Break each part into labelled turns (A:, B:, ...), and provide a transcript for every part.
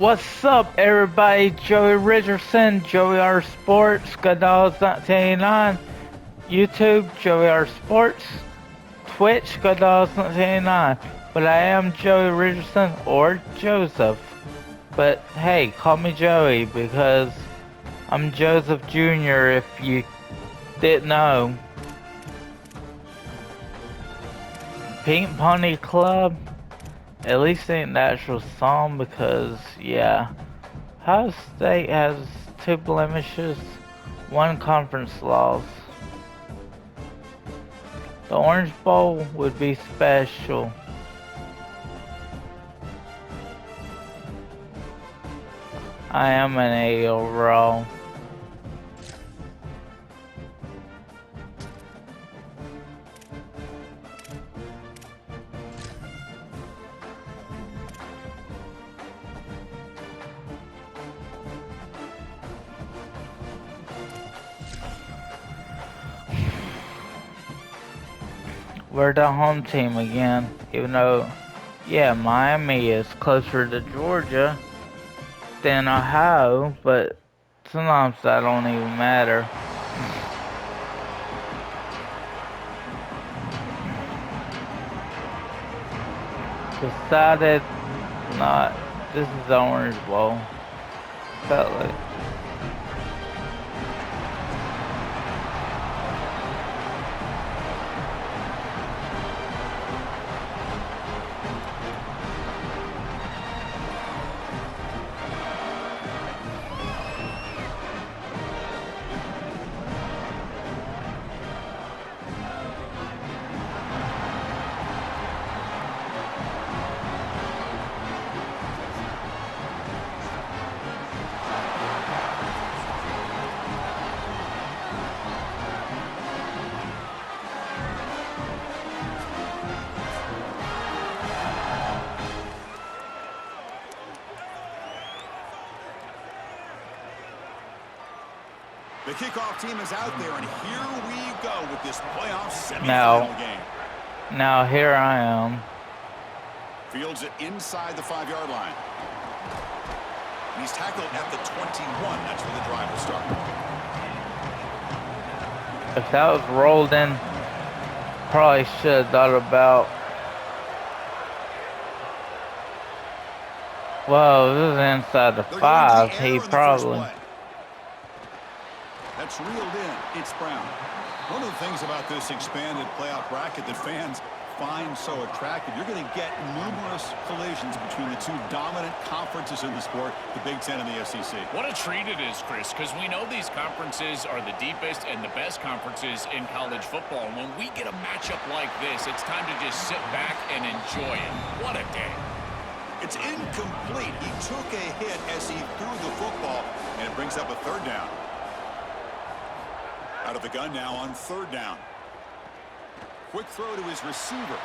A: What's up, everybody? Joey Richardson, Joey R Sports, Goodalls 1989, YouTube, Joey R Sports, Twitch, Goodalls 1989. But I am Joey Richardson or Joseph. But hey, call me Joey because I'm Joseph Jr. if you didn't know. Pink Pony Club. At least ain't the actual song because, yeah. Ohio State has 2 blemishes, 1 conference loss. The Orange Bowl would be special. I am an A overall. We're the home team again, even though, yeah, Miami is closer to Georgia than Ohio, but sometimes that don't even matter. Decided not. This is the Orange Bowl. Felt like.
B: The kickoff team is out there, and here we go with this playoff semifinal game.
A: Now here I am.
B: Fields it inside the 5-yard line. And he's tackled at the 21. That's where the drive will start.
A: If that was rolled in, probably should have thought about. Well, this is inside the 5. He probably.
B: That's reeled in. It's Brown. One of the things about this expanded playoff bracket that fans find so attractive, you're going to get numerous collisions between the 2 dominant conferences in the sport, the Big Ten and the SEC.
C: What a treat it is, Chris, because we know these conferences are the deepest and the best conferences in college football. And when we get a matchup like this, it's time to just sit back and enjoy it. What a day.
B: It's incomplete. He took a hit as he threw the football, and it brings up a 3rd down. Out of the gun now on 3rd down. Quick throw to his receiver.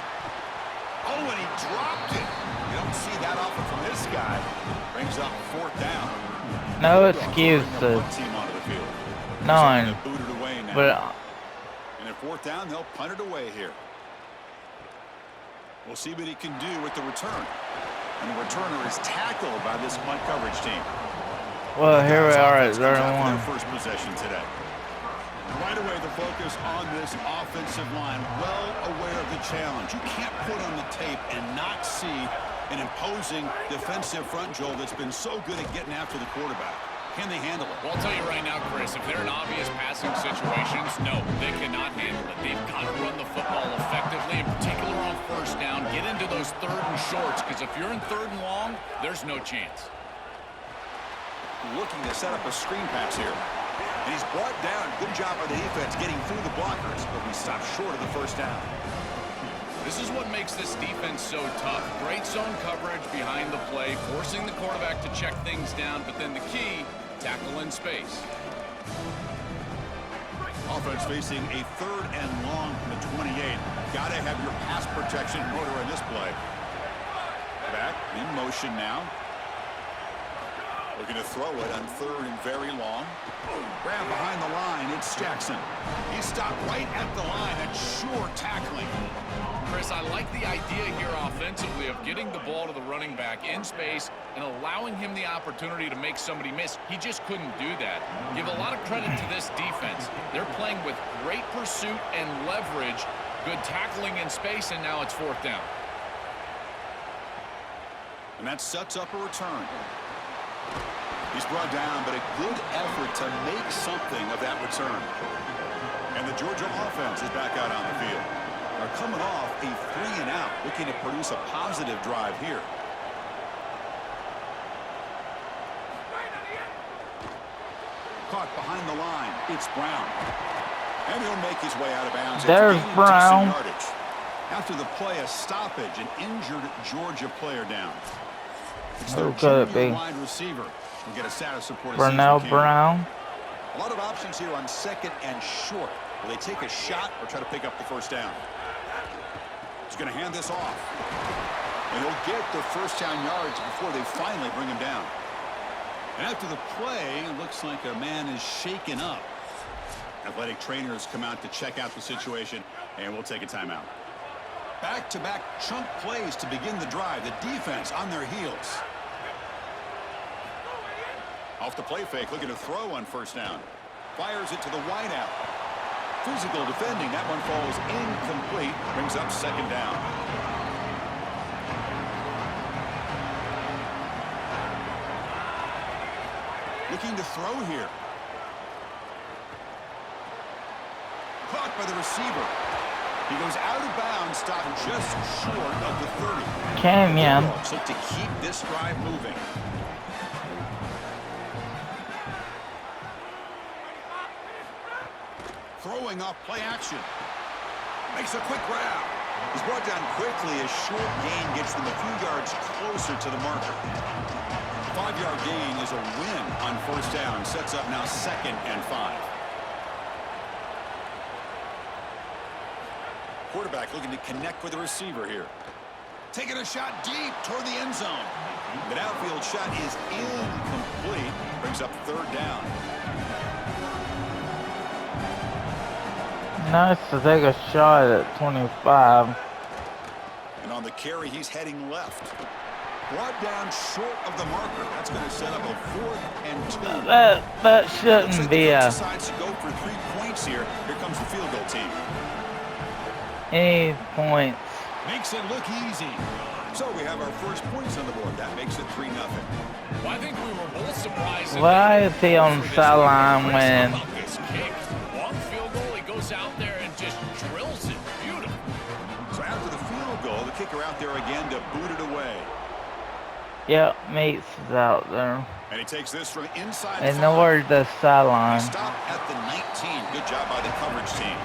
B: Oh, and he dropped it. You don't see that often from this guy. Brings up 4th down.
A: No excuses. None. But
B: and at 4th down, they'll punt it away here. We'll see what he can do with the return. And the returner is tackled by this punt coverage team.
A: Well, here we are at
B: 31. First possession today. Right away, the focus on this offensive line, well aware of the challenge. You can't put on the tape and not see an imposing defensive front, Joel, that's been so good at getting after the quarterback. Can they handle it?
C: Well, I'll tell you right now, Chris, if they're in obvious passing situations, no, they cannot handle it. They've got to run the football effectively, in particular on 1st down. Get into those 3rd and shorts, because if you're in 3rd and long, there's no chance.
B: Looking to set up a screen pass here. And he's brought down. Good job by the defense getting through the blockers, but we stopped short of the 1st down.
C: This is what makes this defense so tough. Great zone coverage behind the play, forcing the quarterback to check things down, but then the key, tackle in space.
B: Offense facing a 3rd and long from the 28. Got to have your pass protection in order in this play. Back in motion now. Looking to throw it on 3rd and very long. Grab behind the line. It's Jackson. He stopped right at the line. That's sure tackling.
C: Chris, I like the idea here offensively of getting the ball to the running back in space and allowing him the opportunity to make somebody miss. He just couldn't do that. Give a lot of credit to this defense. They're playing with great pursuit and leverage, good tackling in space, and now it's 4th down.
B: And that sets up a return. He's brought down, but a good effort to make something of that return. And the Georgia offense is back out on the field. They're coming off a 3-and-out, looking to produce a positive drive here. Caught behind the line. It's Brown. And he'll make his way out of bounds.
A: There's Brown.
B: After the play, a stoppage, an injured Georgia player down.
A: Who could it be?
B: Wide receiver. We'll get a status report.
A: Brunell Brown.
B: A lot of options here on 2nd and short. Will they take a shot or try to pick up the 1st down? He's going to hand this off. And he'll get the 1st down yards before they finally bring him down. And after the play, it looks like a man is shaken up. Athletic trainers come out to check out the situation, and we'll take a timeout. Back-to-back chunk plays to begin the drive. The defense on their heels. Off the play fake, looking to throw on 1st down. Fires it to the wideout. Physical defending. That one falls incomplete. Brings up 2nd down. Looking to throw here. Caught by the receiver. He goes out of bounds, stopped just short of the 30.
A: Canyon.
B: Look to keep this drive moving. Throwing off play action. Makes a quick grab. He's brought down quickly. A short gain gets them a few yards closer to the marker. 5-yard gain is a win on 1st down. Sets up now 2nd and 5. Quarterback looking to connect with the receiver here. Taking a shot deep toward the end zone. The outfield shot is incomplete. Brings up 3rd down.
A: Nice to take a shot at 25.
B: And on the carry, he's heading left. Brought down short of the marker. That's going to set up a 4th and 2.
A: That shouldn't be a...
B: Decides to go for 3 points here. Here comes the field goal team.
A: 8 points.
B: Makes it look easy. So we have our first points on the board. That makes it 3-0.
C: Well, I think we were both surprised.
A: Why is he on the sideline when...
C: This kick. Long field goal, he goes out there and just drills it. Beautiful.
B: So after the field goal, the kicker out there again to boot it away.
A: Yep, Mates is out there.
B: And he takes this from inside.
A: And nowhere to the sideline.
B: Stop at the 19. Good job by the coverage team.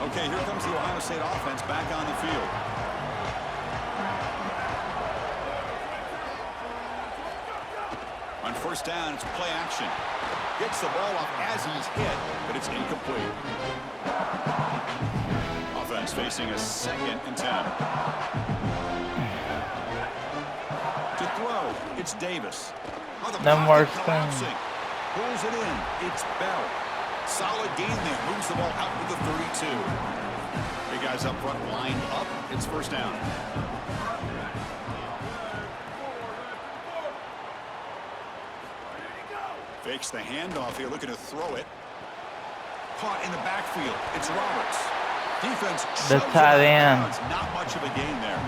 B: Okay, here comes the Ohio State offense back on the field. On 1st down, it's play action. Gets the ball off as he's hit, but it's incomplete. Offense facing a 2nd and 10. To throw, it's Davis.
A: No more thing.
B: Pulls it in. It's Bell. Solid gain there. Moves the ball out to the 32. Big guys up front lined up. It's 1st down. Fakes the handoff here, looking to throw it. Caught in the backfield. It's Roberts. Defense.
A: The tight end.
B: Not much of a gain there.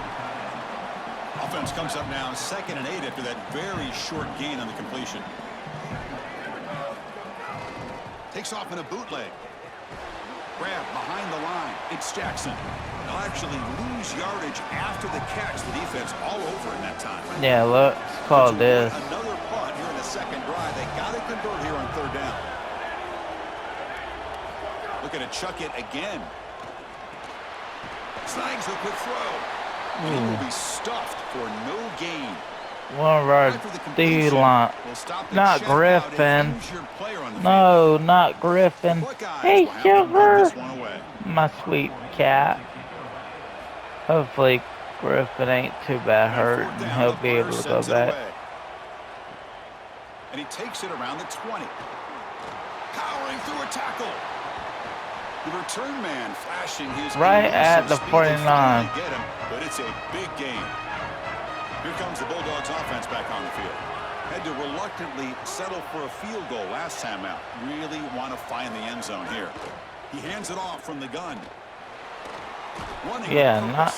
B: Offense comes up now 2nd and 8 after that very short gain on the completion. Takes off in a bootleg. Grab behind the line. It's Jackson. They'll actually lose yardage after the catch. The defense all over in that time.
A: Yeah, let's call this.
B: Another punt here in the 2nd drive. They got to convert here on 3rd down. Looking to chuck it again. Snags a quick throw. And he will be stuffed for no gain.
A: One of our D-line. Not Griffin. No, not Griffin. Hey, Sugar. My sweet cat. Hopefully Griffin ain't too bad hurt and he'll be able to go back.
B: And he takes it around the 20. Powering through a tackle. The return man flashing his
A: right at the
B: speed.
A: 49.
B: They get him, but it's a big gain. Here comes the Bulldogs offense back on the field. Had to reluctantly settle for a field goal last time out. Really want to find the end zone here. He hands it off from the gun.
A: Yeah, not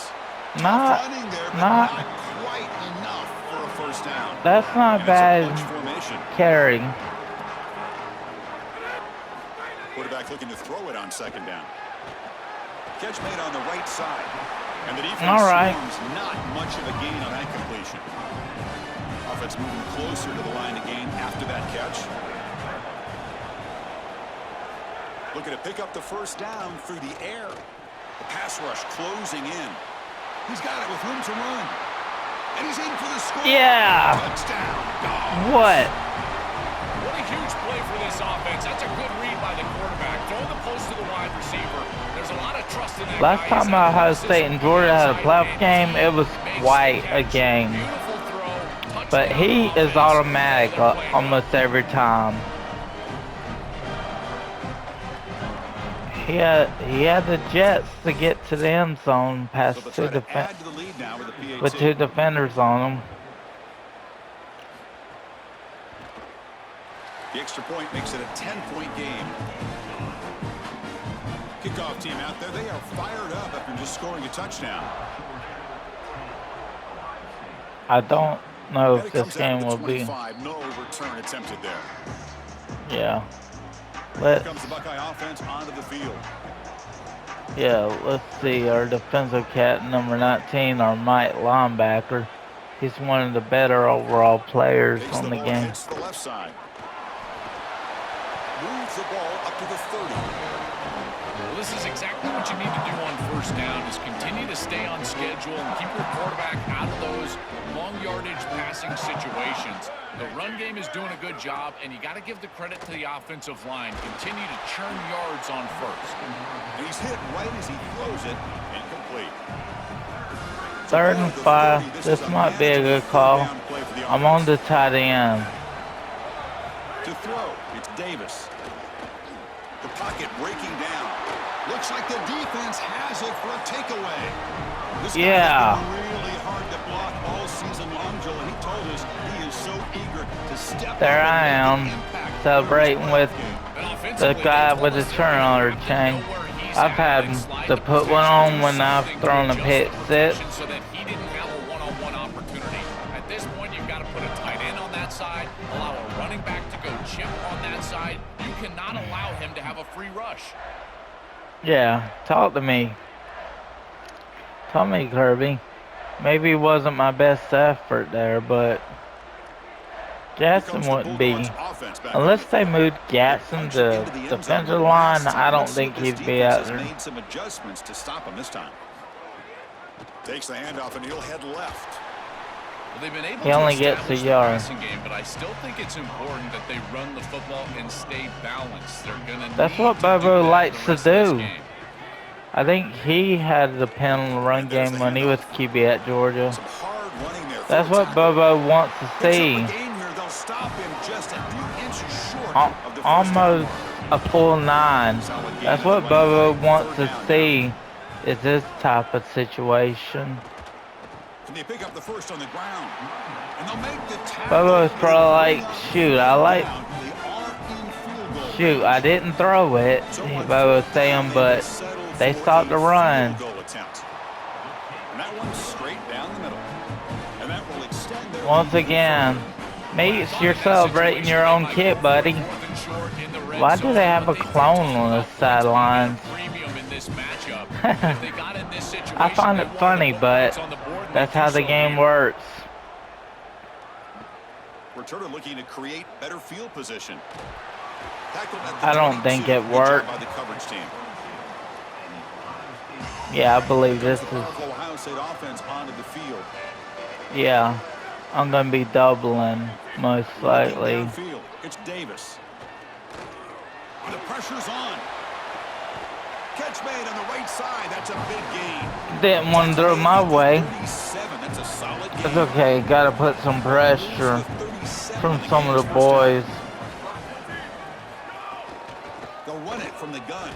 B: quite enough for a first down.
A: That's not bad carry.
B: Quarterback looking to throw it on second down. Catch made on the right side. And the defense swarms not much of a gain on that completion. Offense moving closer to the line of gain after that catch. Looking to pick up the first down through the air. The pass rush closing in. He's got it with room to run. And he's in for the score.
A: Yeah.
B: Touchdown. Dogs.
A: What?
C: What a huge play for this offense. That's a good read by the quarterback. Throwing the post to the wide receiver. There's a lot of trust in that
A: Last
C: guy.
A: time Ohio State and Georgia had a playoff game, it was quite a game. But he is automatic almost every time. He had the Jets to get to the end zone past with two defenders on him.
B: The extra point makes it a 10-point game. Kickoff team out there. They are fired up after just scoring a touchdown.
A: I don't know if this game will be.
B: No return attempted there.
A: Yeah.
B: Here comes the Buckeye offense onto the field.
A: Yeah, let's see. Our defensive cat, number 19, our Mike linebacker. He's one of the better overall players on the game.
B: Hits the left side. Moves the ball up to the 30.
C: Well, this is exactly what you need to do on first down, is continue to stay on schedule and keep your quarterback out of those long yardage passing situations. The run game is doing a good job, and you got to give the credit to the offensive line. Continue to churn yards on first.
B: And he's hit right as he throws it. Incomplete.
A: 3rd and 5. This might be a good call. I'm on the tight end.
B: To throw, it's Davis. The pocket breaking down. Looks like the defense has it for a takeaway. This
A: yeah.
B: Really hard to block all season long, Joel, and he told us he is so eager to step
A: there I am, celebrating with the guy with the turnover chain. I've had to put one on when I've thrown a pick six.
C: So that he didn't have a one-on-one opportunity. At this point, you've got to put a tight end on that side, allow a running back to go chip on that side. You cannot allow him to have a free rush.
A: Yeah, talk to me. Tell me, Kirby. Maybe it wasn't my best effort there, but Jackson wouldn't be. Unless they moved Jackson to defensive line, I don't think he'd be out there.
B: Made some adjustments to stop him this time. Takes the handoff and he'll head left.
C: Well, they've been able
A: he only gets a yard.
C: Game, but I still think it's important that they run the football and stay balanced. They're gonna
A: That's what Bobo likes to do. I think he had the pen on the run game when he was QB at Georgia. That's what Bobo wants to see. Almost a full 9. That's what Bobo wants to see, is this type of situation.
B: Can they pick up the first on the ground? And they'll make the tackle.
A: Bobo's probably like, shoot, I didn't throw it. Bobo's saying, but they stopped the run. Once again, you're celebrating your own kid, buddy. Why do they have a clone on the sidelines? I find it funny, but that's how the game works.
B: Returner looking to create better field position.
A: I don't think it worked. Yeah, I believe this is. Yeah, I'm gonna be doubling most likely.
B: It's Davis. The pressure's on. Catch made on the right side. That's a big gain.
A: Didn't want to throw my way. It's okay. Gotta put some pressure. from some of the boys.
B: They'll run it from the gun.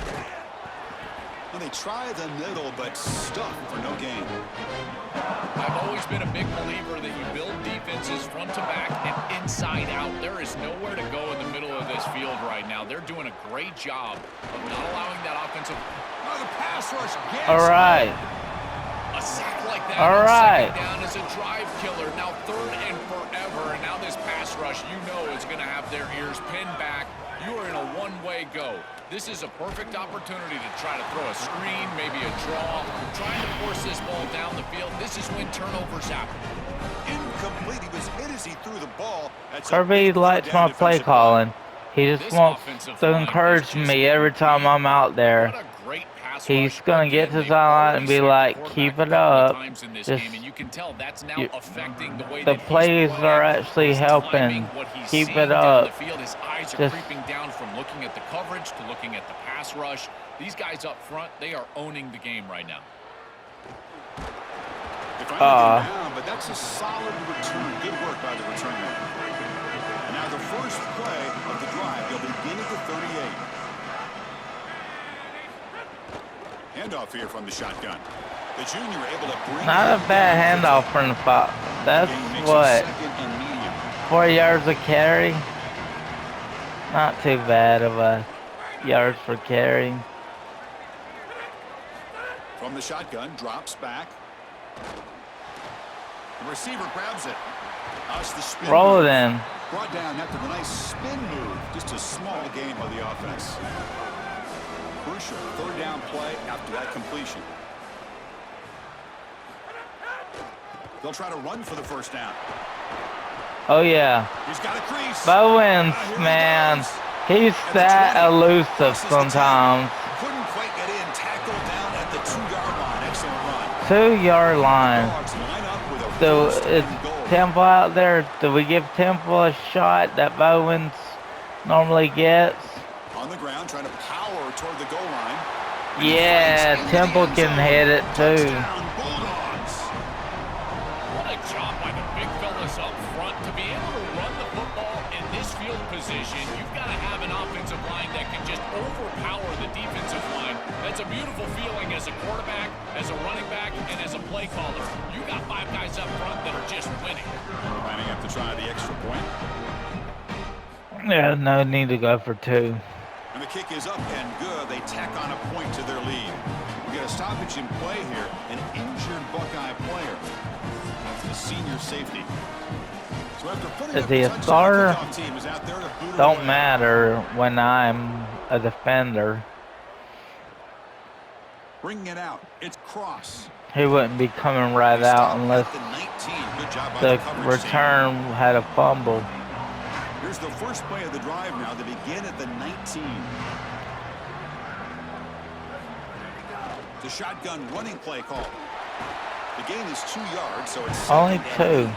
B: And they try the middle, but stuck for no gain.
C: I've always been a big believer that you build defenses front to back and inside out. There is nowhere to go in the middle of this field right now. They're doing a great job of not allowing that offensive.
B: Oh, the pass rush gets
A: All right.
C: A sack like that
A: All
C: on
A: right.
C: second down is a drive killer. Now third and forever, and now this pass rush, you know, is going to have their ears pinned back. You are in a one-way go. This is a perfect opportunity to try to throw a screen, maybe a draw, trying to force this ball down the field. This is when turnovers happen.
B: Incomplete. He was hit as he threw the ball.
A: Kirby likes my play calling. He just wants to encourage me every time I'm out there. He's gonna get to the sideline and be like, "Keep it up." Just the plays are actually helping. Keep it up. Just
C: down from looking at the coverage to looking at the pass rush. These guys up front, they are owning the game right now.
B: But that's a solid return. Good work by the return man. Now the first play of the drive, they'll begin at the 38. Handoff here from the shotgun. The junior able to bring.
A: not a bad handoff from the Fox. That's what, 4 yards of carry. Not too bad of a yards per carry.
B: From the shotgun, drops back. The receiver grabs it. The spin
A: Roll
B: move.
A: it in.
B: Brought down after the nice spin move. Just a small gain by the offense. Crucial third down play after that completion. They'll try to run for the first down.
A: Oh yeah.
B: He's got a crease.
A: Bowens, man. He's that elusive sometimes.
B: Couldn't quite get in. Tackled down at the 2-yard line. Excellent run.
A: 2-yard line.
B: Dogs line up with a
A: So
B: first
A: is
B: and goal.
A: Temple out there? Do we give Temple a shot that Bowens normally gets?
B: On the ground, trying to power toward the goal line.
A: Yeah, Temple can hit it too.
B: Touchdown, Bulldogs.
C: What a job by the big fellas up front. To be able to run the football in this field position, you've got to have an offensive line that can just overpower the defensive line. That's a beautiful feeling as a quarterback, as a running back, and as a play caller. You got 5 guys up front that are just winning.
B: Lining up to try the extra point.
A: Yeah, no need to go for 2.
B: And the kick is up and good. They tack on a point to their lead. We got a stoppage in play here. An injured Buckeye player. The senior safety. So after putting
A: Is
B: up
A: he a
B: touchdown,
A: starter?
B: kickoff team is out there to boot it
A: Don't
B: away.
A: matter when I'm a defender.
B: Bringing it out. It's Cross.
A: He wouldn't be coming right out unless
B: The 19. Good job by
A: the
B: coverage team.
A: return had a fumble.
B: Here's the first play of the drive now. They begin at the 19. The shotgun running play call. The gain is 2 yards, so it's
A: Only
B: second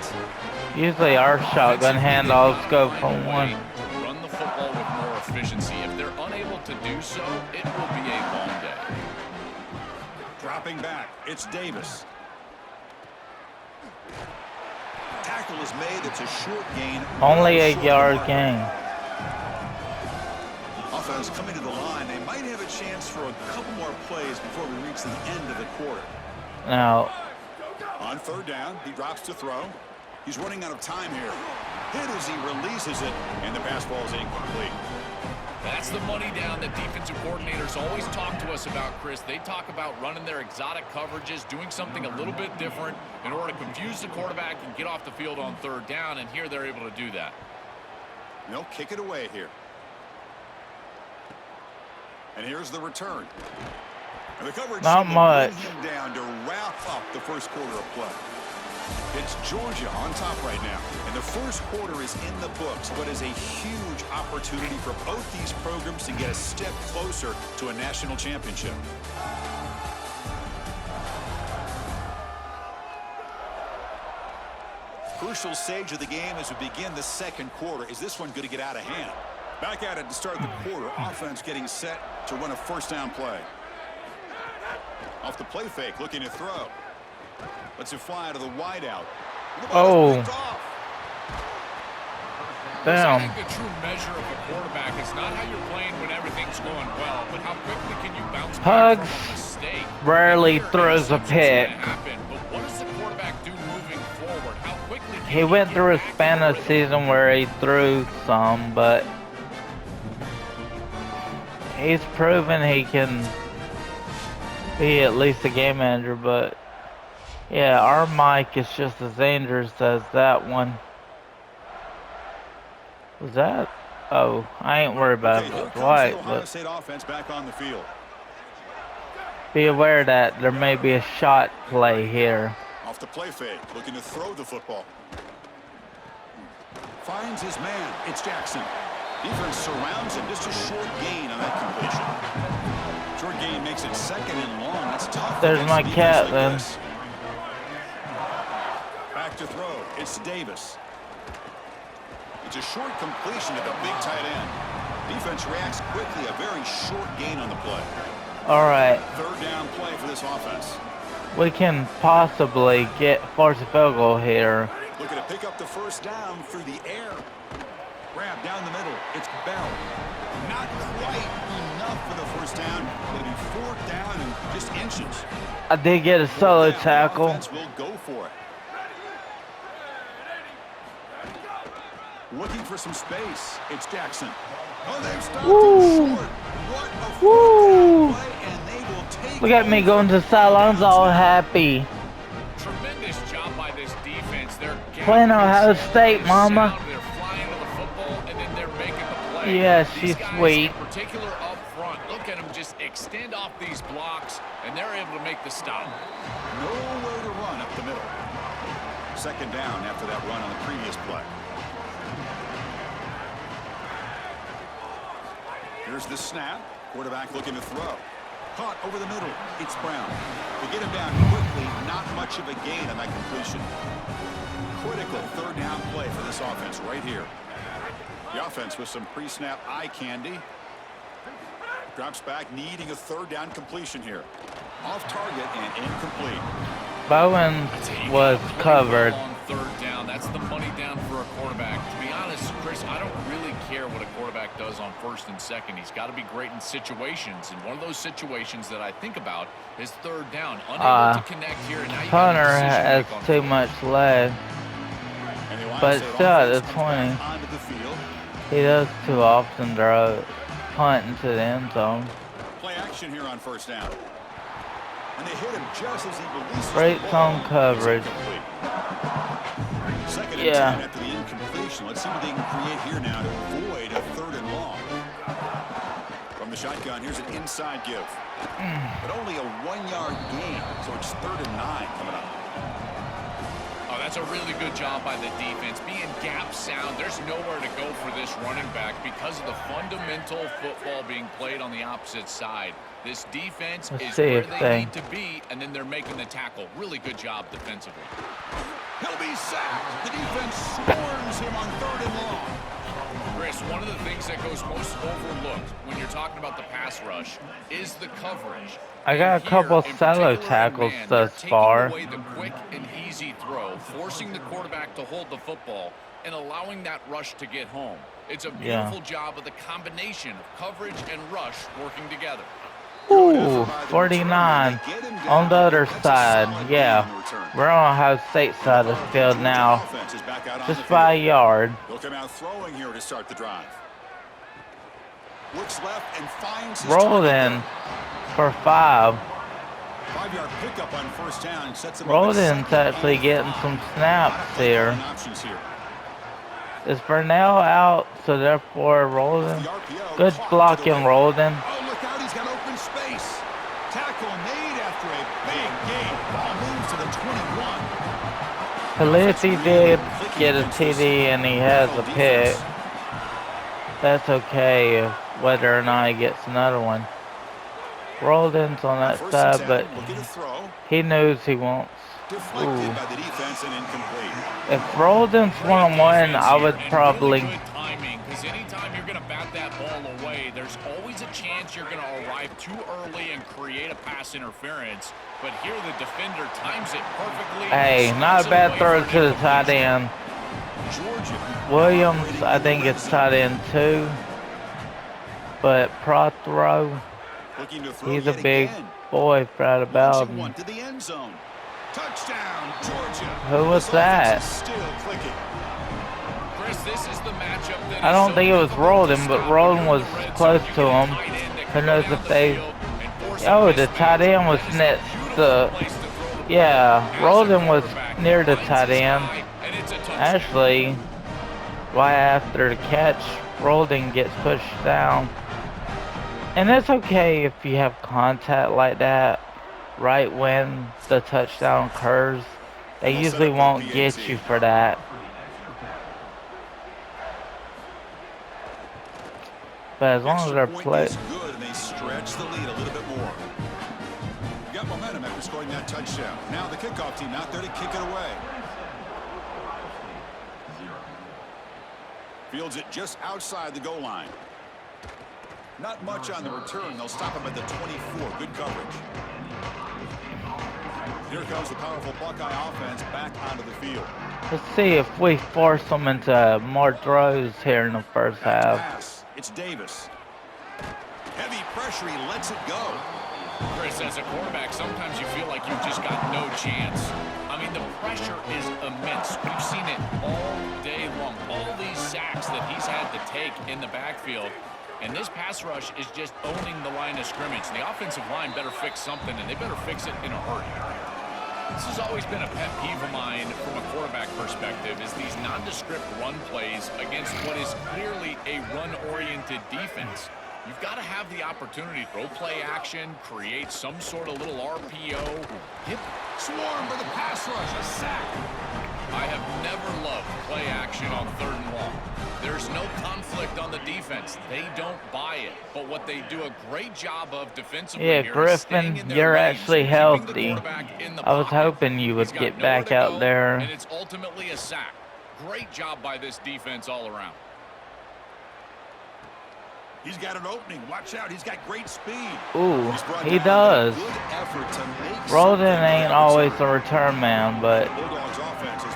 A: 2. Usually our shotgun handoffs go for 1.
C: Run the football with more efficiency. If they're unable to do so, it will be a long day.
B: Dropping back, it's Davis. Tackle is made. It's a short gain.
A: Only a
B: Short
A: yard
B: mark.
A: gain.
B: Offense coming to the line. They might have a chance for a couple more plays before we reach the end of the quarter.
A: Now,
B: On third down, he drops to throw. He's running out of time here. Hit as he releases it, and the pass ball is incomplete.
C: That's the money down that defensive coordinators always talk to us about, Chris. They talk about running their exotic coverages, doing something a little bit different in order to confuse the quarterback and get off the field on third down, and here they're able to do that.
B: They'll kick it away here. And here's the return. And the coverage
A: Not
B: team will
A: much.
B: bring him down to wrap up the first quarter of play. It's Georgia on top right now, and the first quarter is in the books. What is a huge opportunity for both these programs to get a step closer to a national championship. Crucial stage of the game as we begin the second quarter. Is this one going to get out of hand? Back at it to start the quarter. Offense getting set to run a first down play. Off the play fake, looking to throw. Lets it fly to the wideout.
A: Oh.
C: Chris, I
A: Damn.
C: think the true measure of a quarterback is not how you're playing when everything's going well, but how quickly can you bounce back
A: Pugs
C: from a mistake.
A: rarely
C: Here,
A: throws a
C: interception's
A: pick.
C: gonna happen, but what does the quarterback do moving forward? How quickly can
A: He went
C: get
A: through a
C: back in
A: span
C: the
A: of
C: rhythm?
A: season where he threw some, but he's proven he can be at least a game manager. But yeah, our mic is just as dangerous as that one. Was that? Oh, I ain't worried about
B: Okay,
A: it.
B: here
A: It's
B: comes the
A: white,
B: Ohio
A: but
B: State offense back on the field.
A: be aware that there may be a shot play here.
B: Off the play fake, looking to throw the football. Finds his man. It's Jackson. Defense surrounds him. Just a short gain on that completion. Short gain makes it 2nd and long. That's tough.
A: There's
B: against
A: my
B: a defense
A: cat,
B: like
A: then.
B: this. Back to throw. It's Davis. It's a short completion to the big tight end. Defense reacts quickly. A very short gain on the play.
A: All right,
B: 3rd down play for this offense.
A: we can possibly force a field goal here.
B: Looking to pick up the 1st down through the air. Grab down the middle. It's Bell. Not quite enough for the 1st down. It'll be 4th down and just inches.
A: I did get a solo
B: Now the
A: tackle.
B: offense will go for it. Looking for some space. It's Jackson. Oh, they've stopped
A: Woo.
B: him short. What a 4th
A: Woo.
B: down play, and they will take
A: Look at me
B: over
A: going to the sidelines all happy.
C: Tremendous job by this defense. They're
A: Playing Ohio
C: gapping
A: State,
C: sound,
A: mama.
C: They're flying to the football, and then they're making the play.
A: Yeah,
C: These
A: she's
C: guys,
A: sweet.
C: in particular up front, look at them just extend off these blocks, and they're able to make the stop.
B: nowhere to run up the middle. 2nd down after that run on the previous play. Here's the snap. Quarterback looking to throw. Caught over the middle. It's Brown. They get him down quickly. Not much of a gain on that completion. Critical 3rd down play for this offense right here. The offense with some pre-snap eye candy. Drops back, needing a 3rd down completion here. Off target and incomplete.
A: Bowen was covered.
C: On 3rd down, that's the money down for a quarterback. To be honest, Chris, I don't really care what a quarterback does on 1st and 2nd. He's got to be great in situations, and one of those situations that I think about is 3rd down. Unable to connect here, and now you got a
A: Punter
C: decision to
A: has
C: make on
A: too
C: 4th.
A: much leg,
B: And the Ohio
A: but
B: State
A: still at the
B: offense comes back
A: 20.
B: onto the field.
A: He does too often throw punt into the end zone.
B: Play action here on 1st down. And they hit him just as he releases
A: Great
B: the ball.
A: zone coverage.
B: It's incomplete. 2nd and
A: Yeah.
B: 10 after the incompletion. Let's see what they can create here now to avoid a 3rd and long. From the shotgun, here's an inside give. But only a 1-yard gain, so it's 3rd and 9 coming up.
C: Oh, that's a really good job by the defense. Being gap sound, there's nowhere to go for this running back because of the fundamental football being played on the opposite side. This defense
A: Let's
C: is
A: see
C: where
A: if
C: they
A: they-
C: need to be, and then they're making the tackle. Really good job defensively.
B: He'll be sacked. The defense swarms him on 3rd and long.
C: Chris, one of the things that goes most overlooked when you're talking about the pass rush is the coverage.
A: I got a
C: And
A: couple
C: here, in
A: solo
C: particular,
A: tackles
C: man,
A: thus
C: they're
A: far.
C: taking away the quick and easy throw, forcing the quarterback to hold the football and allowing that rush to get home. It's a beautiful job of the combination of coverage and rush working together.
A: Ooh, 49 on the other side. Yeah, we're on Ohio State side of the field now, just by a yard.
B: They'll come out throwing here to start the drive. Looks left and finds his
A: Rolled
B: target
A: in for 5.
B: 5-yard pickup on 1st down sets him up
A: Rolled
B: at
A: in's
B: 2nd and
A: actually getting
B: 5.
A: some
B: Lot
A: snaps
B: of play
A: here.
B: calling options here.
A: Is Burnell out, so therefore Rolden?
B: The RPO
A: Good
B: caught
A: blocking,
B: to the
A: Rolden.
B: Oh, look out, he's got open space. Tackle made after a big gain. Ball moves to the 21.
A: Khaleesi did get a TD and he has a pick. That's okay, whether or not he gets another one. Rolden's on that
B: 1st
A: side,
B: and
A: but
B: 10, looking to throw.
A: he knows he wants.
B: Deflected
A: Ooh.
B: by the defense and incomplete.
A: If Rolden's one-on-one, I would
C: And
A: probably.
C: really good timing, because anytime you're going to bat that ball away, there's always a chance you're going to arrive too early and create a pass interference. But here the defender times it perfectly.
A: Hey, not a bad throw to the tight end.
B: Georgia.
A: Williams, I think it's tight end too. But Prothro,
B: Looking to throw
A: he's a
B: yet
A: big
B: again.
A: boy right about
B: Launching one
A: him.
B: to the end zone. Touchdown, Georgia.
A: Who was
B: This
A: that?
B: offense is still clicking.
C: Chris, this is the matchup that
A: I
C: is
A: don't
C: so
A: think it was
C: difficult to
A: Roldan, but
C: stop when
A: Roldan
C: you're in
A: was
C: the red
A: close
C: zone. You
A: to
C: get a
A: him.
C: tight end that
A: Who
C: can go
A: knows
C: down
A: if
C: the
A: they...
C: field and force a
A: Oh, the
C: mismatch.
A: tight end was
C: That is a
A: next
C: beautiful
A: to...
C: place to throw the ball.
A: Yeah,
C: As a
A: Roldan was
C: quarterback,
A: near the
C: finds
A: tight
C: his
A: end.
C: guy, and it's a touchdown.
A: Actually, right after the catch, Roldan gets pushed down. And it's okay if you have contact like that right when the touchdown occurs. They usually won't get you for that. But as long as they're
B: Extra point is good, and they stretch the lead a little bit more. You got momentum after scoring that touchdown. Now the kickoff team out there to kick it away. Fields it just outside the goal line. Not much on the return. They'll stop him at the 24. Good coverage. Here comes the powerful Buckeye offense back onto the field.
A: Let's see if we force them into more throws here in the first half.
B: Pass. It's Davis. Heavy pressure. He lets it go.
C: Chris, as a quarterback, sometimes you feel like you've just got no chance. I mean, the pressure is immense. We've seen it all day long. All these sacks that he's had to take in the backfield. And this pass rush is just owning the line of scrimmage. The offensive line better fix something, and they better fix it in a hurry. This has always been a pet peeve of mine from a quarterback perspective, is these nondescript run plays against what is clearly a run-oriented defense. You've got to have the opportunity to throw play action, create some sort of little RPO.
B: Hit swarm for the pass rush. A sack.
C: I have never loved play action on 3rd and long. There's no conflict on the defense. They don't buy it. But what they do a great job of defensively
A: Yeah,
C: here is staying
A: Griffin,
C: in their
A: you're
C: lanes,
A: actually
C: keeping the
A: healthy.
C: quarterback in the
A: I was
C: pocket.
A: hoping you would
C: He's got
A: get
C: nowhere
A: back
C: to
A: out
C: go,
A: there.
C: and it's ultimately a sack. Great job by this defense all around.
B: He's got an opening. Watch out. He's got great speed.
A: Ooh, he does. Roldan ain't always a return man, but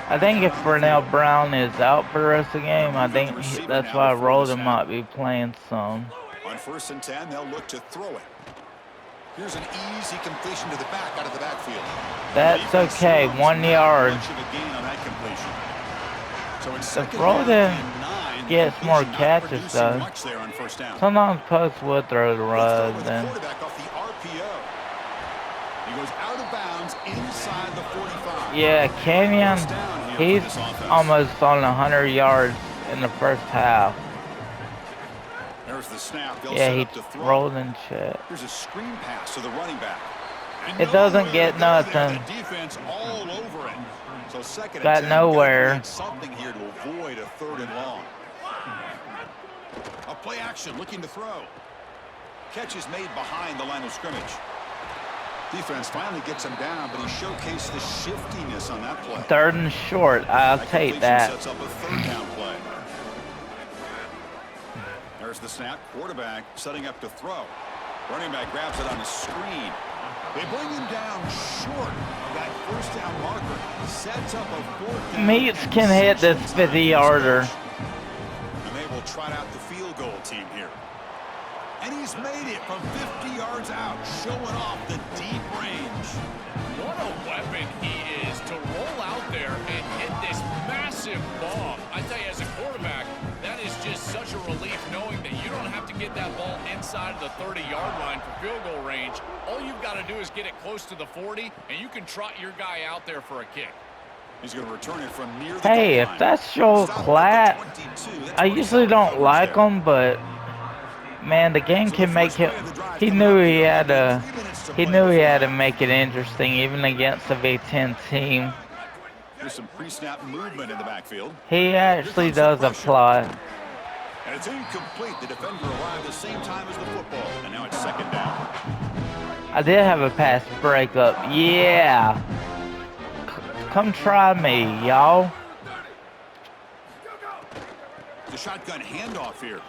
A: I think if Vernell Brown is out for the rest of the game, I think that's why Roldan might be playing some.
B: On 1st and 10, they'll look to throw it. Here's an easy completion to the back out of the backfield.
A: That's okay, 1 yard. If Roldan gets more catches, though, sometimes Post would throw the run. Then.
B: He goes out of bounds inside the 45.
A: Yeah, Kenyon, he's almost on 100 yards in the first half.
B: There's the snap.
A: Yeah, he rolled in shit.
B: Here's a screen pass to the running back.
A: It doesn't get nothing.
B: Defense all over it. So second
A: Got
B: and 10,
A: nowhere.
B: something here to avoid a 3rd and long. A play action looking to throw. Catch is made behind the line of scrimmage. Defense finally gets him down, but he showcased the shiftiness on that play.
A: 3rd and short. I'll take that.
B: Sets up a 3rd down play. There's the snap. Quarterback setting up to throw. Running back grabs it on a screen. They bring him down short of that 1st down marker. Sets up a 4th down.
A: Meats can hit this 50-yarder.
B: And they will trot out the field goal team here. And he's made it from 50 yards out, showing off the deep range.
C: What a weapon he is to roll out there and hit this massive bomb. I tell you, as a quarterback, that is just such a relief knowing that you don't have to get that ball inside of the 30-yard line for field goal range. All you've got to do is get it close to the 40, and you can trot your guy out there for a kick.
B: He's going to return it from near the
A: Hey,
B: goal line.
A: if that's Joel Klatt, I usually don't like him, but man, the game can make him. He knew he had to make it interesting, even against a Big Ten team.
B: There's some pre-snap movement in the backfield.
A: He actually does apply.
B: And it's incomplete. The defender arrived the same time as the football, and now it's 2nd down.
A: I did have a pass breakup. Yeah. Come try me, y'all.
B: The shotgun handoff here.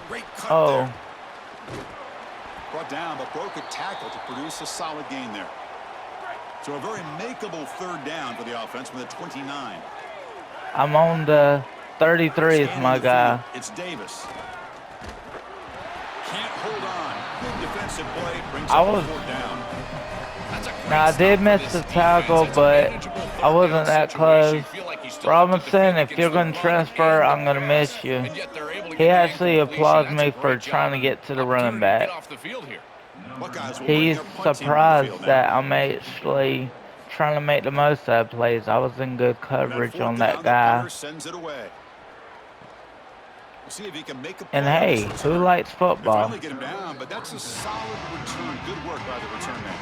B: Great cut
A: Oh.
B: there. Brought down, but broke a tackle to produce a solid gain there. So a very makeable 3rd down for the offense from the 29.
A: I'm on the 33 is
B: Scanning
A: my
B: the
A: guy.
B: field, it's Davis. Can't hold on. Good defensive play. Brings
A: I
B: up a
A: was,
B: fourth down.
C: That's a great
A: now I
C: stop
A: did
C: for
A: miss
C: this
A: the
C: defense.
A: tackle,
C: It's a
A: but
C: manageable
A: I
C: third down
A: wasn't that
C: situation.
A: close.
C: You feel like you still have to
A: Robinson,
C: defend
A: if
C: against
A: you're
C: the
A: going to
C: run
A: transfer,
C: and the
A: I'm going to
C: pass,
A: miss you.
C: and yet they're able to
A: He
C: get the
A: actually
C: incompletion.
A: applauds
C: That's a
A: me for
C: great
A: trying
C: job
A: to
C: and
A: get to the running
C: opportunity to get
A: back.
C: off the field here.
B: Buckeyes will bring
A: He's
B: their punt team on the field
A: surprised
B: now.
A: that I'm actually trying to make the most of that plays. I was in good
B: And
A: coverage
B: fourth
A: on
B: down,
A: that
B: the
A: guy.
B: punter sends it away. We'll see if he can make a
A: And
B: play on
A: hey,
B: this
A: who
B: return.
A: likes
B: They
A: football?
B: finally get him down, but that's a solid return. Good work by the return man.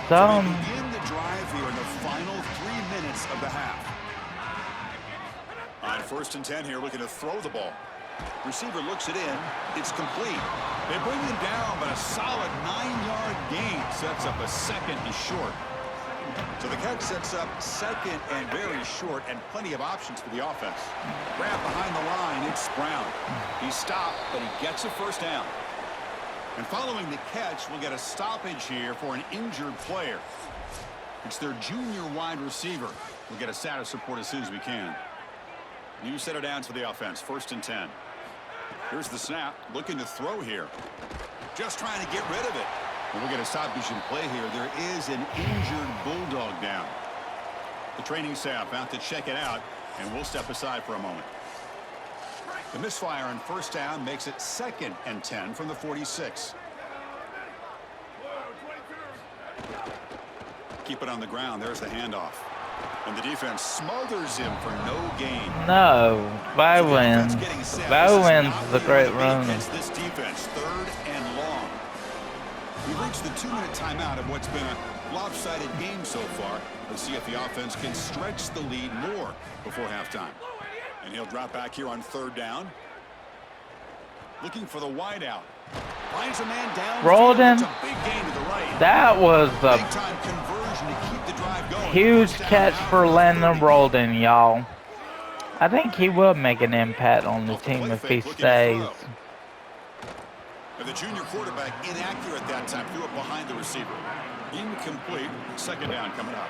B: So
A: Some,
B: they begin the drive here in the final 3 minutes of the half. On 1st and 10 here, looking to throw the ball. Receiver looks it in. It's complete. They bring him down, but a solid 9-yard gain sets up a second and short. So the catch sets up second and very short, and plenty of options for the offense. Grab behind the line, it's Brown. He stopped, but he gets a first down. And following the catch, we'll get a stoppage here for an injured player. It's their junior wide receiver. We'll get a status report as soon as we can. New set of downs for the offense, 1st and 10. Here's the snap, looking to throw here. Just trying to get rid of it. And we'll get a stoppage in play here. There is an injured Bulldog down. The training staff out to check it out, and we'll step aside for a moment. The misfire on 1st down makes it 2nd and 10 from the 46. Keep it on the ground. There's the handoff. And the defense smothers him for no gain.
A: no, Bowens. Bowens is a great runner.
B: This defense, 3rd and long. We've reached the 2-minute timeout of what's been a lopsided game so far. Let's see if the offense can stretch the lead more before halftime. And he'll drop back here on 3rd down. Looking for the wideout. Finds a man down.
A: Rolled in.
B: It's a big gain to the right.
A: That was a
B: Big time conversion to keep the drive going.
A: huge
B: First down
A: catch
B: now
A: for
B: the
A: Landon
B: 30.
A: Rolden, y'all. I think he will make an impact on the
B: Off the
A: team
B: play
A: if he
B: fake, looking to
A: stays.
B: throw. And the junior quarterback inaccurate that time. Threw it behind the receiver. Incomplete. 2nd down coming up.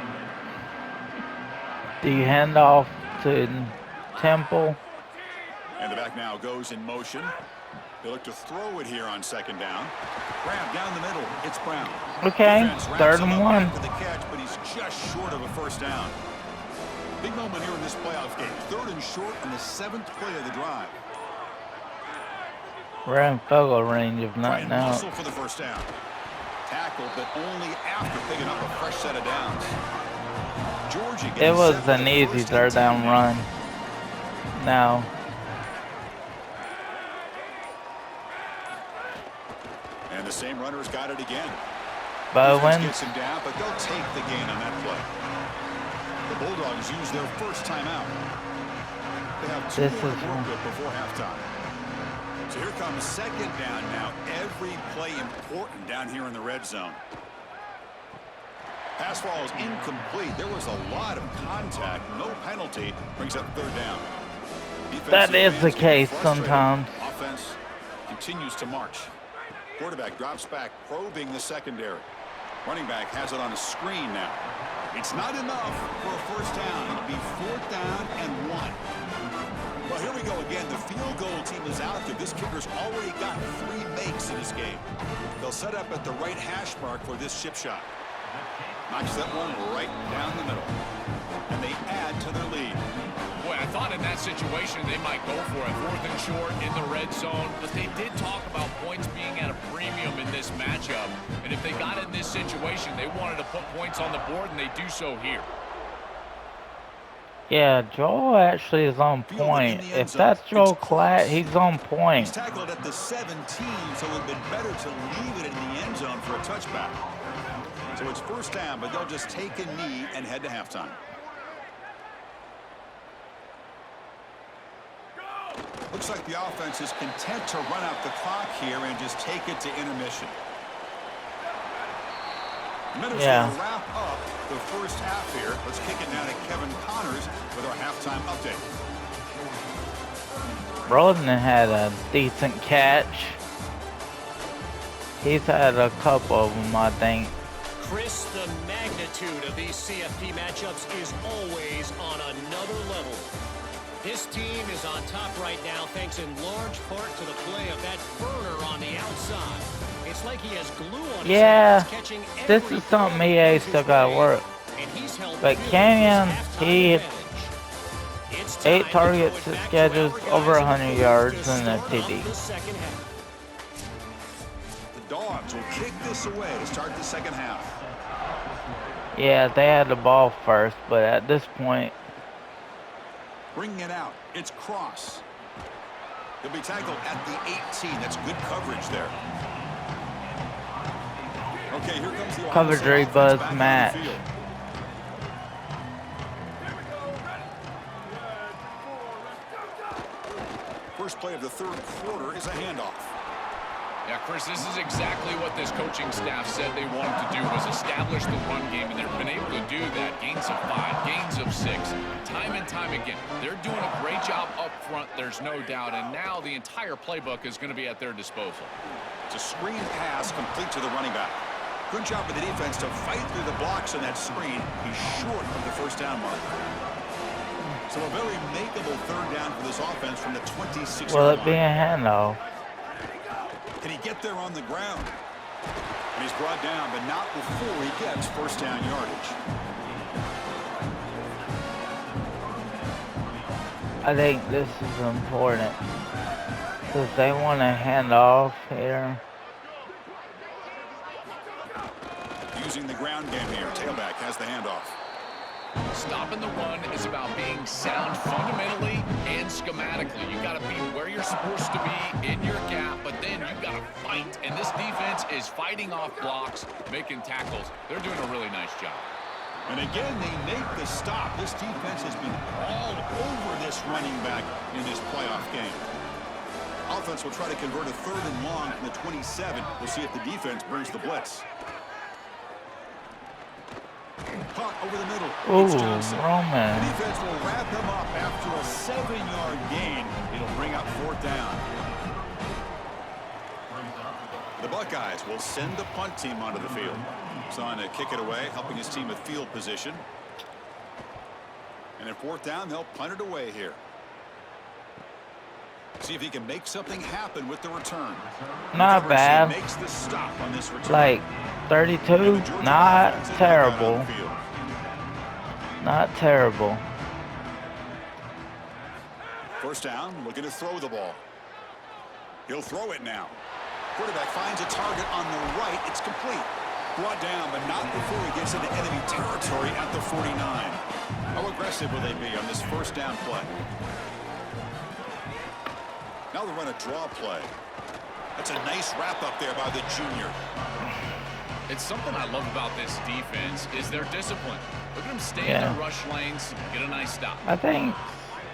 A: The handoff to Temple.
B: And the back now goes in motion. They look to throw it here on 2nd down. Grab down the middle. It's Brown.
A: Okay,
B: Defense wraps
A: 3rd
B: him
A: and
B: up
A: 1.
B: after the catch, but he's just short of a 1st down. Big moment here in this playoff game. 3rd and short on the 7th play of the drive.
A: We're in field goal range of
B: Try and
A: nothing else.
B: muscle for the 1st down. Tackled, but only after picking up a fresh set of downs. Georgia
A: It
B: getting
A: was
B: set for
A: an
B: the
A: easy
B: 1st and
A: 3rd down
B: 10.
A: run. Now,
B: And the same runner's got it again. Defense
A: Bowens.
B: gets him down, but they'll take the gain on that play. The Bulldogs use their 1st timeout. They have 2
A: This
B: more
A: is
B: to work with before halftime. So here comes 2nd down now. Every play important down here in the red zone. Pass ball is incomplete. There was a lot of contact. No penalty. Brings up 3rd down.
A: That
B: Defensive
A: is
B: fans
A: the
B: getting
A: case
B: frustrated.
A: sometimes.
B: Offense continues to march. Quarterback drops back, probing the secondary. Running back has it on a screen now. It's not enough for a 1st down. It'll be 4th down and 1. Well, here we go again. The field goal team is out there. This kicker's already got 3 makes in this game. They'll set up at the right hash mark for this chip shot. Knocks that one right down the middle. And they add to their lead.
C: Boy, I thought in that situation they might go for it. 4th and short in the red zone. But they did talk about points being at a premium in this matchup. And if they got in this situation, they wanted to put points on the board, and they do so here.
A: Yeah, Joel actually is on point. If that's Joel Klatt, he's on
B: He's
A: point.
B: tackled at the 17, so it would have been better to leave it in the end zone for a touchback. So it's 1st down, but they'll just take a knee and head to halftime. Looks like the offense is content to run out the clock here and just take it to intermission. The Minutes
A: Yeah.
B: will wrap up the 1st half here. Let's kick it now to Kevin Connors with our halftime update.
A: Rolden had a decent catch. He's had a couple of them, I think.
D: Chris, the magnitude of these CFP matchups is always on another level. This team is on top right now thanks in large part to the play of that burner on the outside. It's like he has glue on his hands, catching
A: this
D: every
A: is something
D: ball
A: EA
D: that
A: still
D: comes
A: gotta
D: his
A: work.
D: way, and he's held
A: But
D: good
A: Canyon,
D: with his
A: he
D: halftime
A: hit
D: advantage. It's
A: 8
D: time to
A: targets
D: throw
A: to
D: it back
A: schedules,
D: our guys
A: over
D: in the
A: 100
D: booth
A: yards,
D: to
A: and a
D: start off
A: TD.
D: the second half.
B: The Dogs will kick this away to start the second half.
A: Yeah, they had the ball first, but at this point,
B: Bringing it out. It's Cross. He'll be tackled at the 18. That's good coverage there. Okay, here comes the
A: coverage
B: offense
A: buzz
B: back on the
A: match.
B: field. First play of the third quarter is a handoff.
C: Yeah, Chris, this is exactly what this coaching staff said they wanted to do, was establish the run game, and they've been able to do that. Gains of 5, gains of 6, time and time again. They're doing a great job up front, there's no doubt, and now the entire playbook is going to be at their disposal.
B: It's a screen pass complete to the running back. Good job by the defense to fight through the blocks on that screen. He's short of the first down mark. So a very makeable third down for this offense from the 26-yard line.
A: Will it be a handoff?
B: Can he get there on the ground? And he's brought down, but not before he gets first down yardage.
A: I think this is important because they want to hand off here.
B: Using the ground game here. Tailback has the handoff.
C: Stopping the run is about being sound fundamentally and schematically. You got to be where you're supposed to be in your gap, but then you got to fight. And this defense is fighting off blocks, making tackles. They're doing a really nice job.
B: And again, they make the stop. This defense has been all over this running back in this playoff game. Offense will try to convert a third and long from the 27. We'll see if the defense brings the blitz. Caught over the middle.
A: Ooh,
B: Johnson.
A: Roman.
B: The defense will wrap him up after a 7-yard gain. It'll bring up fourth down. The Buckeyes will send the punt team onto the field. He's on to kick it away, helping his team with field position. And at fourth down, they'll punt it away here. See if he can make something happen with the return.
A: Not bad.
B: Makes the stop on this return.
A: Like 32, not terrible. Not terrible.
B: First down, looking to throw the ball. He'll throw it now. Quarterback finds a target on the right. It's complete. Brought down, but not before he gets into enemy territory at the 49. How aggressive will they be on this first down play? Now they run a draw play. That's a nice wrap up there by the junior.
C: It's something I love about this defense is their discipline. Look at them stay in the rush lanes, get a nice stop.
A: I think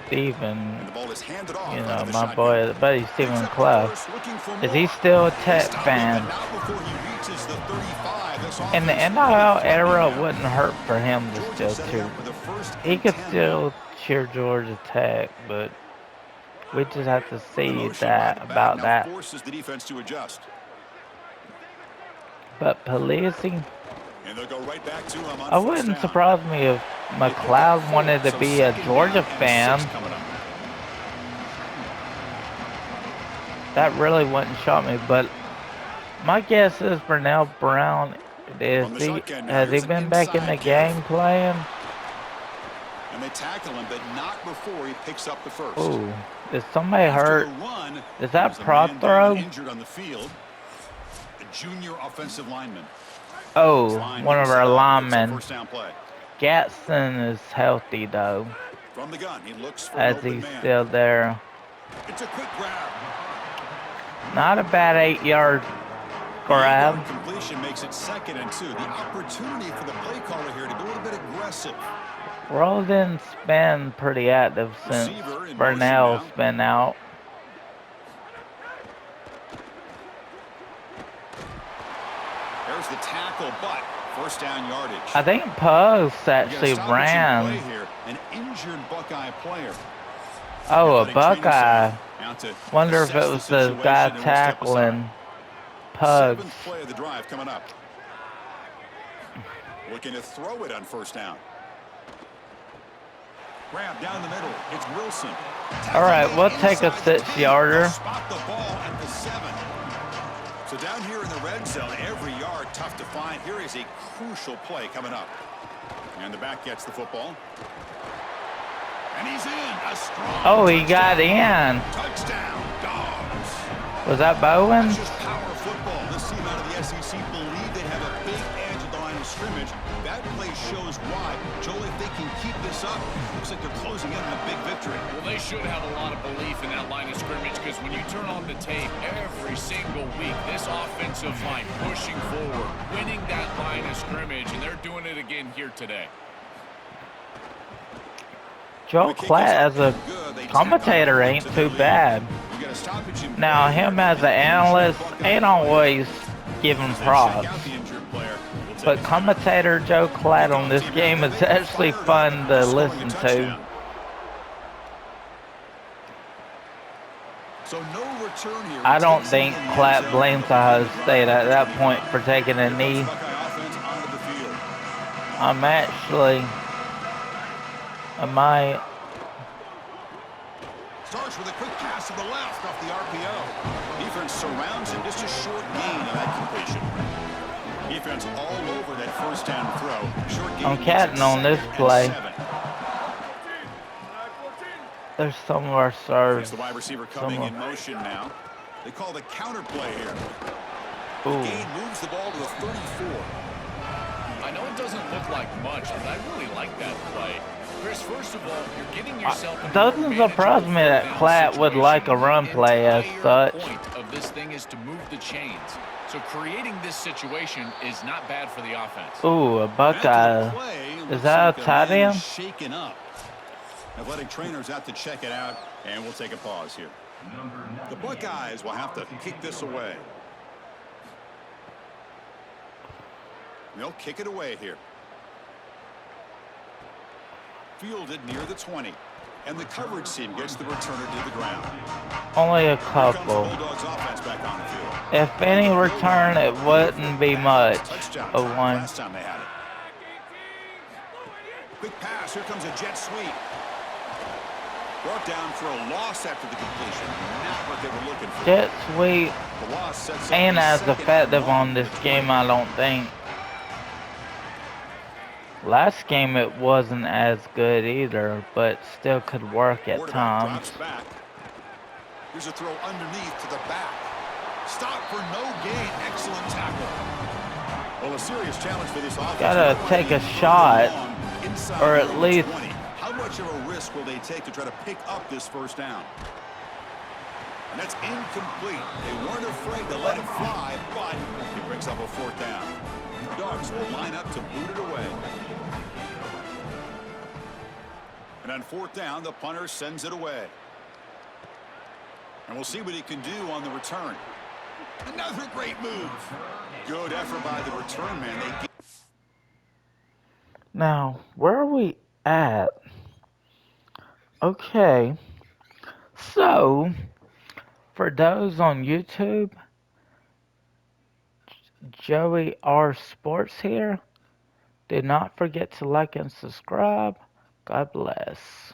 A: Steven,
B: And the ball is handed off.
A: you know, my boy, buddy Stephen Clough, is he still a Tech fan? In the NIL era, it wouldn't hurt for him to still cheer. He could still cheer Georgia Tech, but we just have to see that about that.
B: Forces the defense to adjust.
A: But policing,
B: And they'll go right back to him on
A: I wouldn't surprise me if McLeod wanted to be a Georgia fan. That really wouldn't shock me, but my guess is Burnell Brown, has he been back in the game playing?
B: And they tackle him, but not before he picks up the first.
A: Ooh, is somebody hurt? Is that prop throw?
B: Injured on the field. A junior offensive lineman.
A: Oh, one of our linemen.
B: First down play.
A: Gatson is healthy though,
B: From the gun, he looks for
A: as
B: an open
A: he's
B: man.
A: still there.
B: It's a quick grab.
A: Not a bad 8-yard grab.
B: The completion makes it 2nd and 2. The opportunity for the play caller here to be a little bit aggressive.
A: Rolden's been pretty active since Burnell's been out.
B: There's the tackle, but first down yardage.
A: I think Pugs actually
B: You gotta stop it,
A: ran.
B: play here. An injured Buckeye player.
A: Oh, a
B: Athletic training
A: Buckeye.
B: center out to
A: Wonder if it
B: assess
A: was
B: the
A: the guy
B: situation and we'll step aside.
A: tackling Pugs.
B: 7th play of the drive coming up. Looking to throw it on first down. Grab down the middle. It's Wilson.
A: All right, we'll take a 6-yarder.
B: Spot the ball at the 7. So down here in the red zone, every yard tough to find. Here is a crucial play coming up. And the back gets the football. And he's in. A strong
A: Oh, he got in.
B: touchdown, Dogs.
A: Was that Bowen?
B: That's just power football. This team out of the SEC believe they have a big edge at the line of scrimmage. That play shows why. Joel, if they can keep this up, looks like they're closing in on a big victory.
C: Well, they should have a lot of belief in that line of scrimmage because when you turn on the tape every single week, this offensive line pushing forward, winning that line of scrimmage, and they're doing it again here today.
A: Joel Klatt as a commentator ain't too bad. Now, him as an analyst ain't always give him props. But commentator Joe Klatt on this game is actually fun to listen to. I don't think Klatt blames Ohio State at that point for taking a knee. I might.
B: Starts with a quick pass to the left off the RPO. Defense surrounds him, just a short gain on that completion. Defense all over that first down throw. Short gain.
A: I'm catting on this play.
B: 7.
A: There's some of our stars.
B: The wide receiver coming in motion now. They call the counter play here. The
A: Ooh.
B: gain moves the ball to the 34.
C: I know it doesn't look like much, but I really like that play. Chris, first of all, you're getting yourself in
A: doesn't surprise me that Klatt would like a run play as such.
C: The point of this thing is to move the chains. So creating this situation is not bad for the offense.
A: Ooh, a Buckeye. Is that a tight end?
B: Shaken up. Athletic trainers out to check it out, and we'll take a pause here. The Buckeyes will have to kick this away. They'll kick it away here. Fielded near the 20. And the coverage team gets the returner to the ground.
A: Only a
B: Here comes the
A: couple.
B: Bulldogs offense back on the field.
A: If any return, it wouldn't be much.
B: Touchdown
A: A
B: drive
A: 1.
B: last time they had it. Quick pass. Here comes a jet sweep. Brought down for a loss after the completion. Not what they were looking for.
A: Jet sweep
B: The loss sets up
A: ain't
B: the
A: as
B: second
A: effective
B: and 1.
A: on this game, I don't think. Last game it wasn't as good either, but still could work at
B: Quarterback
A: times.
B: drops back. Here's a throw underneath to the back. Stop for no gain. Excellent tackle. Well, a serious challenge for this offense.
A: Gotta take a shot, or at least.
B: How much of a risk will they take to try to pick up this first down? And that's incomplete. They weren't afraid to let it fly, but it brings up a fourth down. Dogs will line up to boot it away. And on fourth down, the punter sends it away. And we'll see what he can do on the return. Another great move. Good effort by the return man.
A: Now, where are we at? Okay. So, for those on YouTube, Joey R Sports here. Do not forget to like and subscribe. God bless.